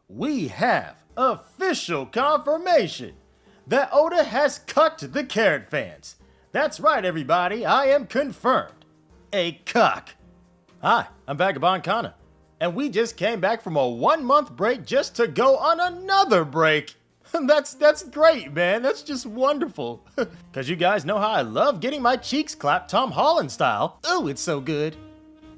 we have official confirmation that Oda has cucked the carrot fans. That's right, everybody, I am confirmed a cuck. Hi, I'm Vagabond Kana, and we just came back from a 1-month break just to go on another break. That's great, man. That's just wonderful. Cause you guys know how I love getting my cheeks clapped Tom Holland style. Oh, it's so good.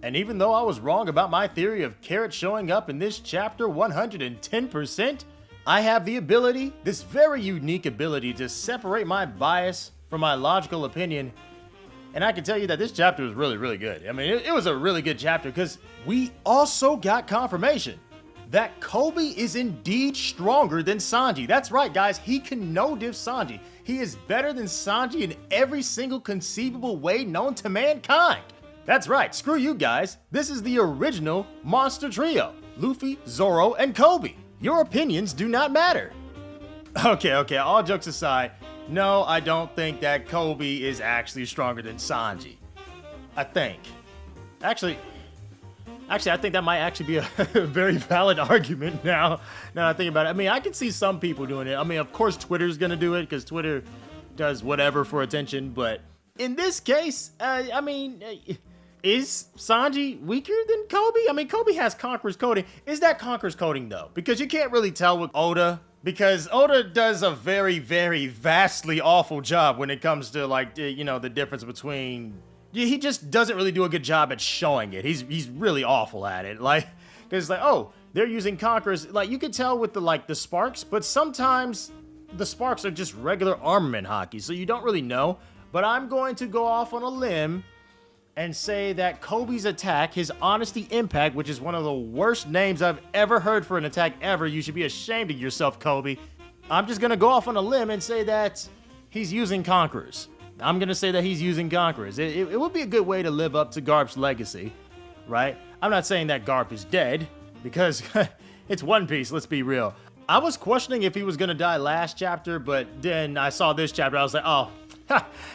And even though I was wrong about my theory of carrot showing up in this chapter 110%, I have the ability, this very unique ability, to separate my bias from my logical opinion. And I can tell you that this chapter was really, really good. I mean, it was a really good chapter because we also got confirmation that Kobe is indeed stronger than Sanji. That's right, guys. He can no-diff Sanji. He is better than Sanji in every single conceivable way known to mankind. That's right. Screw you guys. This is the original monster trio. Luffy, Zoro, and Kobe. Your opinions do not matter. Okay, all jokes aside, no, I don't think that Kobe is actually stronger than Sanji. I think. Actually, I think that might actually be a very valid argument now I think about it. I mean, I can see some people doing it. I mean, of course, Twitter's gonna do it because Twitter does whatever for attention. But in this case, I mean, is Sanji weaker than Kobe? I mean, Kobe has Conqueror's Coding. Is that Conqueror's Coding, though? Because you can't really tell with Oda. Because Oda does a very, very vastly awful job when it comes to, like, you know, the difference between... He just doesn't really do a good job at showing it. He's really awful at it. Like, because like, oh, they're using Conquerors. Like, you could tell with the sparks, but sometimes the sparks are just regular armament hockey, so you don't really know. But I'm going to go off on a limb and say that Kobe's attack, his Honesty Impact, which is one of the worst names I've ever heard for an attack ever. You should be ashamed of yourself, Kobe. I'm just going to go off on a limb and say that he's using Conquerors. I'm going to say that he's using Conquerors. It would be a good way to live up to Garp's legacy, right? I'm not saying that Garp is dead, because it's One Piece, let's be real. I was questioning if he was going to die last chapter, but then I saw this chapter, I was like, oh,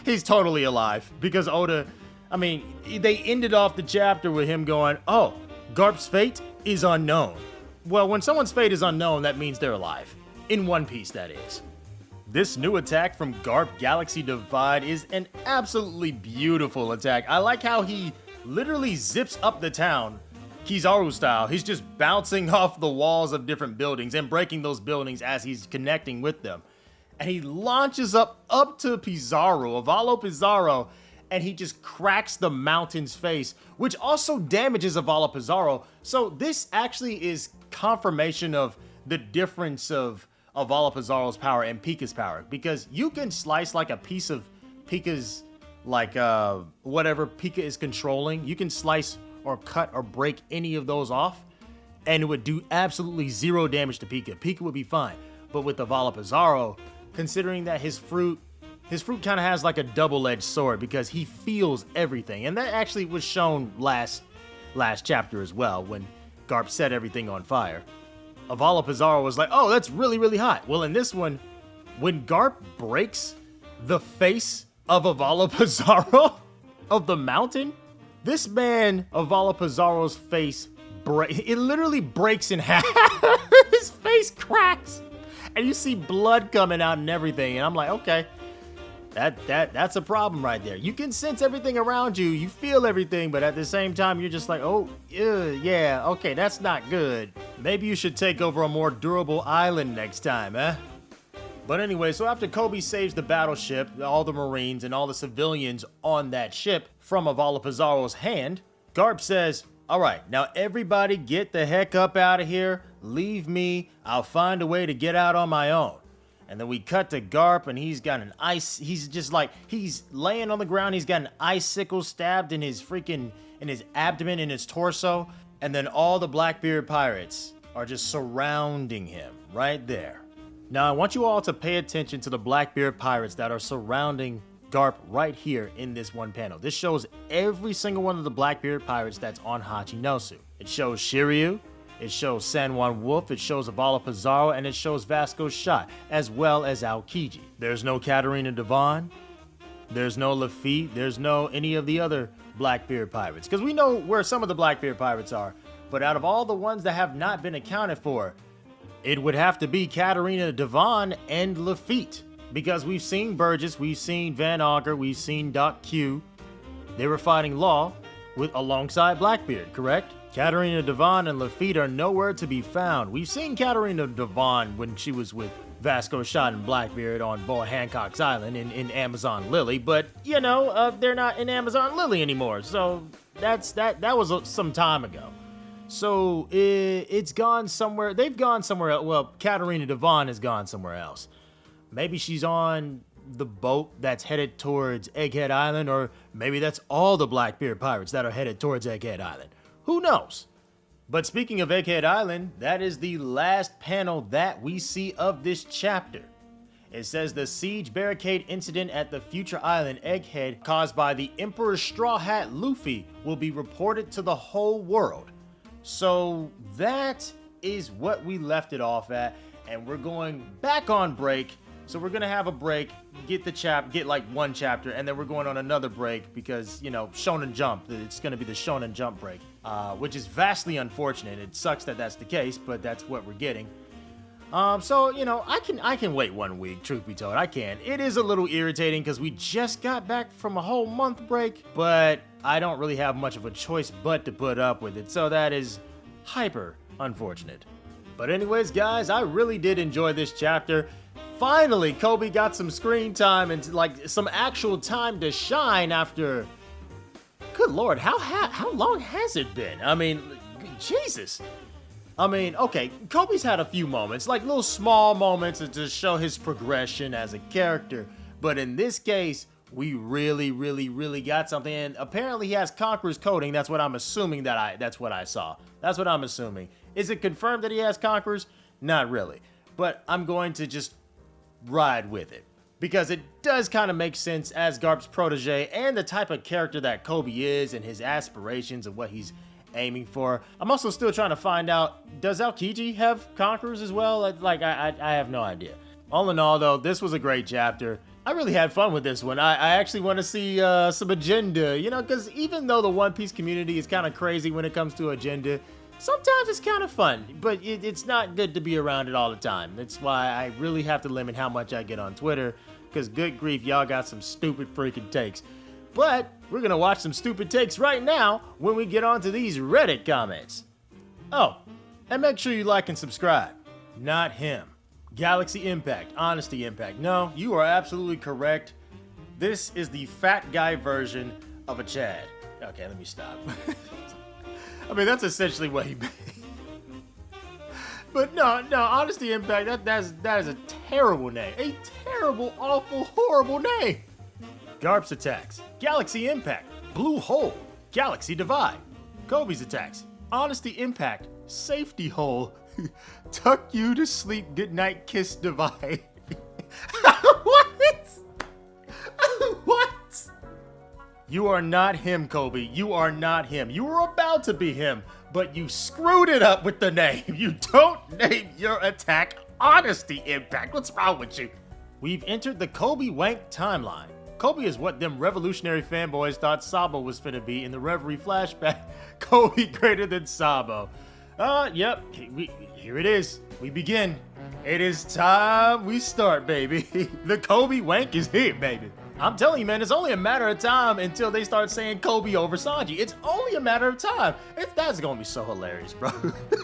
he's totally alive. Because Oda, I mean, they ended off the chapter with him going, oh, Garp's fate is unknown. Well, when someone's fate is unknown, that means they're alive. In One Piece, that is. This new attack from Garp, Galaxy Divide, is an absolutely beautiful attack. I like how he literally zips up the town, Kizaru style. He's just bouncing off the walls of different buildings and breaking those buildings as he's connecting with them. And he launches up to Pizarro, Avalo Pizarro, and he just cracks the mountain's face, which also damages Avalo Pizarro. So this actually is confirmation of the difference of Avalo Pizarro's power and Pika's power, because you can slice like a piece of Pika's, like whatever Pika is controlling, you can slice or cut or break any of those off and it would do absolutely zero damage to Pika. Pika would be fine. But with Avalo Pizarro, considering that his fruit kind of has like a double-edged sword because he feels everything, and that actually was shown last chapter as well when Garp set everything on fire. Avalo Pizarro was like, oh, that's really, really hot. Well, in this one, when Garp breaks the face of Avalo Pizarro of the mountain, this man, Avalo Pizarro's face, it literally breaks in half. His face cracks. And you see blood coming out and everything. And I'm like, okay, that's a problem right there. You can sense everything around you. You feel everything. But at the same time, you're just like, oh, yeah, okay, that's not good. Maybe you should take over a more durable island next time, eh? But anyway, so after Kobe saves the battleship, all the Marines and all the civilians on that ship from Avalo Pizarro's hand, Garp says, all right, now everybody get the heck up out of here. Leave me. I'll find a way to get out on my own. And then we cut to Garp, and he's got an ice. He's just like, he's laying on the ground. He's got an icicle stabbed in his abdomen, in his torso. And then all the Blackbeard pirates are just surrounding him right there. Now, I want you all to pay attention to the Blackbeard pirates that are surrounding Garp right here in this one panel. This shows every single one of the Blackbeard pirates that's on Hachinosu. It shows Shiryu, it shows San Juan Wolf, it shows Avalo Pizarro, and it shows Vasco Shot, as well as Aokiji. There's no Katarina Devon, there's no Lafitte, there's no any of the other Blackbeard pirates, because we know where some of the Blackbeard pirates are, but out of all the ones that have not been accounted for, It would have to be Katarina Devon and Lafitte, because we've seen Burgess, we've seen Van Auger, we've seen Doc Q. They were fighting Law alongside Blackbeard, correct? Katarina Devon and Lafitte are nowhere to be found. We've seen Katarina Devon when she was with Vasco Shot and Blackbeard on Boa Hancock's Island in Amazon Lily, but you know, they're not in Amazon Lily anymore, so that was some time ago. So it's gone somewhere. They've gone somewhere else. Well, Katarina Devon has gone somewhere else. Maybe she's on the boat that's headed towards Egghead Island, or maybe that's all the Blackbeard pirates that are headed towards Egghead Island. Who knows? But speaking of Egghead Island, that is the last panel that we see of this chapter. It says the siege barricade incident at the future island Egghead caused by the Emperor's Straw Hat Luffy will be reported to the whole world. So that is what we left it off at, and we're going back on break. So we're gonna have a break, get like one chapter, and then we're going on another break because, you know, Shonen Jump, it's gonna be the Shonen Jump break, which is vastly unfortunate. It sucks that that's the case, but that's what we're getting. So, you know, I can wait 1 week, truth be told, I can. It is a little irritating because we just got back from a whole month break, but I don't really have much of a choice but to put up with it, so that is hyper unfortunate. But anyways, guys, I really did enjoy this chapter. Finally, Kobe got some screen time and like some actual time to shine after, good lord, how long has it been? I mean, Jesus. I mean, okay, Kobe's had a few moments, like little small moments to show his progression as a character, but in this case, we really got something, and apparently he has Conqueror's coding. That's what I'm assuming that's what I saw. That's what I'm assuming. Is it confirmed that he has Conqueror's? Not really, but I'm going to just ride with it, because it does kind of make sense as Garp's protege and the type of character that Kobe is and his aspirations and what he's aiming for. I'm also still trying to find out, does Aokiji have Conquerors as well? Like, I have no idea. All in all, though, this was a great chapter. I really had fun with this one. I actually want to see some agenda, you know, because even though the One Piece community is kind of crazy when it comes to agenda, sometimes it's kind of fun, but it's not good to be around it all the time. That's why I really have to limit how much I get on Twitter, because good grief, y'all got some stupid freaking takes. But we're going to watch some stupid takes right now when we get on to these Reddit comments. Oh, and make sure you like and subscribe. Not him. Galaxy Impact, Honesty Impact. No, you are absolutely correct. This is the fat guy version of a Chad. Okay, let me stop. I mean, that's essentially what he made. But no, Honesty Impact, that is a terrible name. A terrible, awful, horrible name. Garp's attacks. Galaxy Impact. Blue Hole. Galaxy Divide. Kobe's attacks. Honesty Impact. Safety Hole. Tuck you to sleep, goodnight kiss divide. What? What? You are not him, Kobe. You are not him. You were about to be him, but you screwed it up with the name. You don't name your attack Honesty Impact. What's wrong with you? We've entered the Kobe Wank timeline. Kobe is what them revolutionary fanboys thought Sabo was finna be in the Reverie flashback. Kobe greater than Sabo. Yep, here it is. We begin. It is time we start, baby. The Kobe Wank is here, baby. I'm telling you, man, it's only a matter of time until they start saying Kobe over Sanji. It's only a matter of time. That's gonna be so hilarious, bro.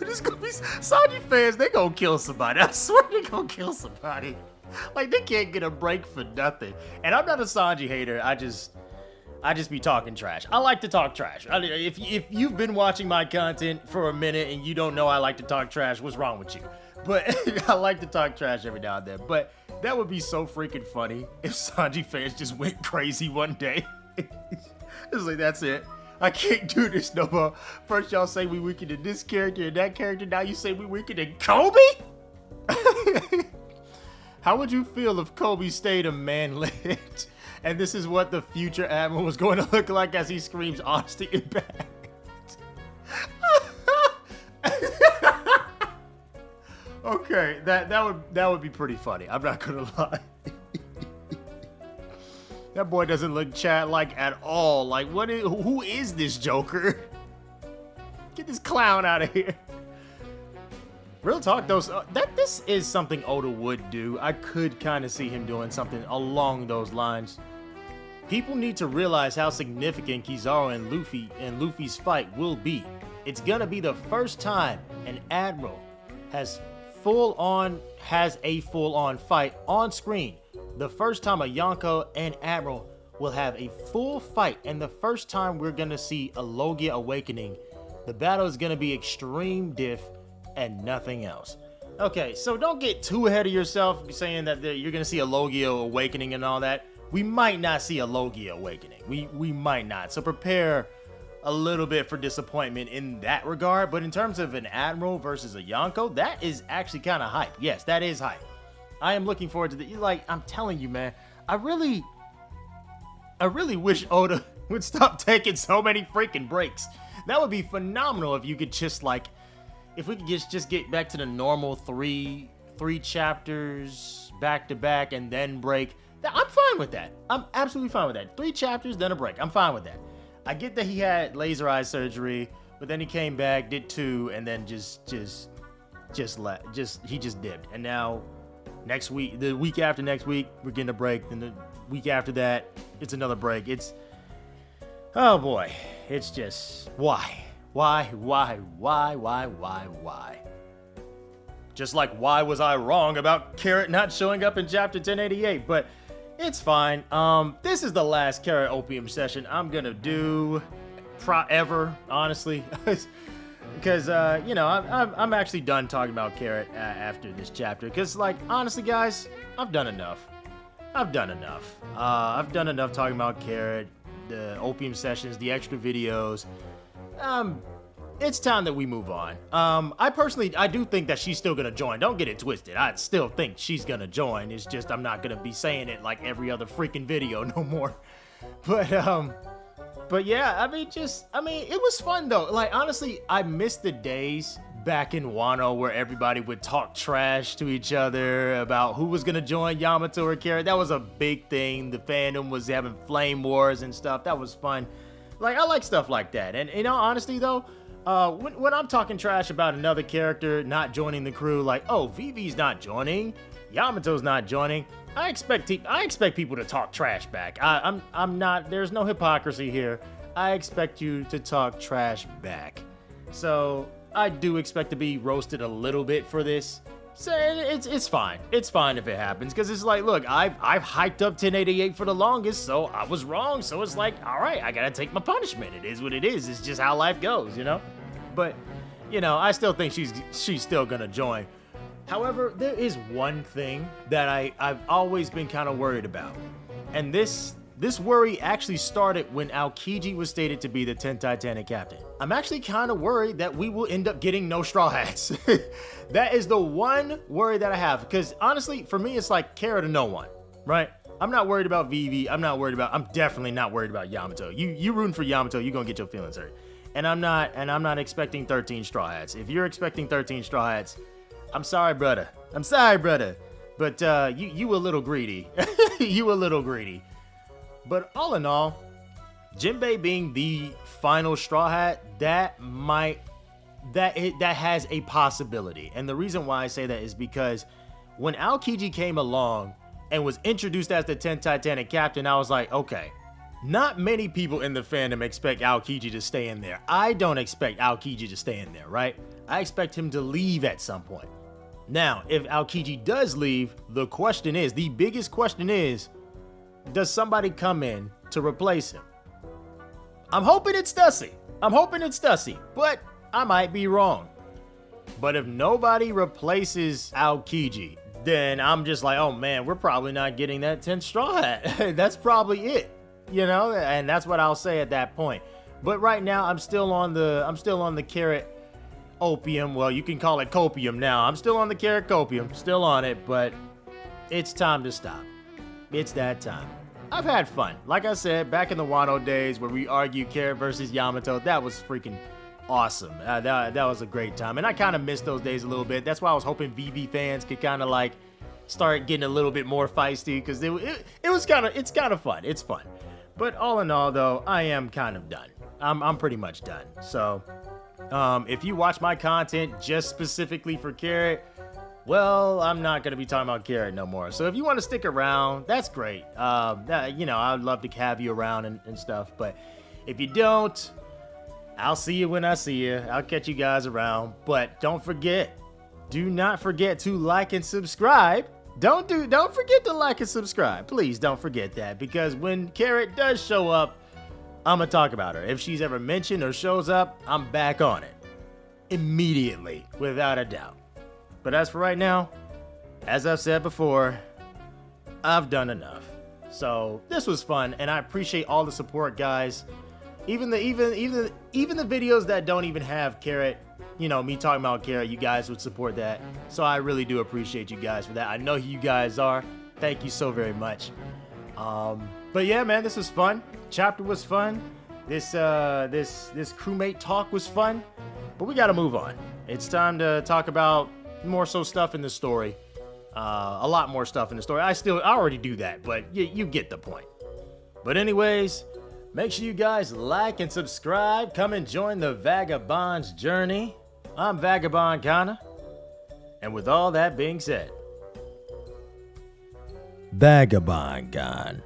It's gonna be Sanji fans, they gonna kill somebody. I swear they gonna kill somebody. Like, they can't get a break for nothing. And I'm not a Sanji hater. I just be talking trash. I like to talk trash. If you've been watching my content for a minute and you don't know I like to talk trash, what's wrong with you? But I like to talk trash every now and then. But that would be so freaking funny if Sanji fans just went crazy one day. It's like, that's it. I can't do this no more. First y'all say we weakened in this character and that character. Now you say we weakened in Kobe? How would you feel if Kobe stayed a manlet? And this is what the future Admiral was going to look like as he screams Honesty Impact. Okay, that would be pretty funny. I'm not gonna lie. That boy doesn't look Chad-like at all. Like, who is this Joker? Get this clown out of here. Real talk though, this is something Oda would do. I could kind of see him doing something along those lines. People need to realize how significant Kizaru and Luffy's fight will be. It's gonna be the first time an admiral has a full-on fight on screen. The first time a Yonko and admiral will have a full fight, and the first time we're gonna see a Logia awakening. The battle is gonna be extreme diff and nothing else. Okay, so don't get too ahead of yourself saying that you're gonna see a Logia awakening and all that. We might not see a Logia awakening. We might not. So prepare a little bit for disappointment in that regard. But in terms of an admiral versus a Yonko, that is actually kind of hype. Yes, that is hype. I am looking forward to the, like, I'm telling you, man, I really wish Oda would stop taking so many freaking breaks. That would be phenomenal if you could just like, if we could just get back to the normal three chapters back to back and then break. I'm fine with that. I'm absolutely fine with that. 3 chapters, then a break. I'm fine with that. I get that he had laser eye surgery, but then he came back, did 2, and then he just dipped. And now next week, the week after next week, we're getting a break. Then the week after that, it's another break. It's, oh boy, it's just, why? Just like, why was I wrong about Carrot not showing up in chapter 1088? But it's fine. This is the last Carrot Opium session I'm gonna do ever, honestly. Because, you know, I'm actually done talking about Carrot after this chapter. Because, like, honestly, guys, I've done enough. I've done enough talking about Carrot, the Opium sessions, the extra videos. It's time that we move on. I do think that she's still gonna join. Don't get it twisted. I still think she's gonna join. It's just I'm not gonna be saying it like every other freaking video no more. But yeah, I mean, it was fun though. Like, honestly, I miss the days back in Wano where everybody would talk trash to each other about who was gonna join Yamato or Carrot. That was a big thing. The fandom was having flame wars and stuff. That was fun. Like, I like stuff like that. And in all honesty though, when I'm talking trash about another character not joining the crew, like, oh, Vivi's not joining, Yamato's not joining, I expect people to talk trash back. I'm not, there's no hypocrisy here. I expect you to talk trash back. So I do expect to be roasted a little bit for this. So it's fine. It's fine if it happens, because it's like, look, I've hyped up 1088 for the longest, so I was wrong. So it's like, all right, I gotta take my punishment. It is what it is. It's just how life goes, you know. But you know, I still think she's still gonna join. However, there is one thing that I've always been kind of worried about, and this worry actually started when Aokiji was stated to be the 10 Titanic captain. I'm actually kind of worried that we will end up getting no Straw Hats. That is the one worry that I have, because honestly, for me, it's like Carrot or no one, right? I'm not worried about Vivi. I'm definitely not worried about Yamato. You rooting for Yamato, you're gonna get your feelings hurt. And I'm not expecting 13 Straw Hats. If you're expecting 13 Straw Hats, I'm sorry, brother. But you a little greedy. You a little greedy. But all in all, Jinbei being the final Straw Hat, that has a possibility. And the reason why I say that is because when Aokiji came along and was introduced as the 10 Titanic captain, I was like, okay, not many people in the fandom expect Aokiji to stay in there. I don't expect Aokiji to stay in there, right? I expect him to leave at some point. Now, if Aokiji does leave, the biggest question is, does somebody come in to replace him? I'm hoping it's Stussy. But I might be wrong. But if nobody replaces Aokiji, then I'm just like, oh man, we're probably not getting that 10th Straw Hat. That's probably it, you know, and that's what I'll say at that point. But right now, I'm still on the Carrot Opium. Well, you can call it Copium now. I'm still on the Carrot Copium, still on it, but it's time to stop. It's that time. I've had fun. Like I said, back in the Wano days where we argued Carrot versus Yamato, that was freaking awesome. That was a great time. And I kind of missed those days a little bit. That's why I was hoping VV fans could kind of like start getting a little bit more feisty, because it's kind of fun. It's fun. But all in all, though, I am kind of done. I'm pretty much done. So If you watch my content just specifically for Carrot, well, I'm not going to be talking about Carrot no more. So if you want to stick around, that's great. You know, I'd love to have you around and stuff. But if you don't, I'll see you when I see you. I'll catch you guys around. But don't forget, do not forget to like and subscribe. Don't forget to like and subscribe. Please don't forget that, because when Carrot does show up, I'm gonna talk about her. If she's ever mentioned or shows up, I'm back on it immediately, without a doubt. But as for right now, as I've said before, I've done enough. So this was fun, and I appreciate all the support, guys. Even the videos that don't even have Carrot, you know, me talking about Carrot, you guys would support that. So I really do appreciate you guys for that. I know who you guys are. Thank you so very much. But yeah, man, this was fun. Chapter was fun. This crewmate talk was fun. But we gotta move on. It's time to talk about more so stuff in the story. A lot more stuff in the story. I already do that, but you get the point. But anyways, make sure you guys like and subscribe. Come and join the Vagabond's journey. I'm Vagabond Kana. And with all that being said, Vagabond gone.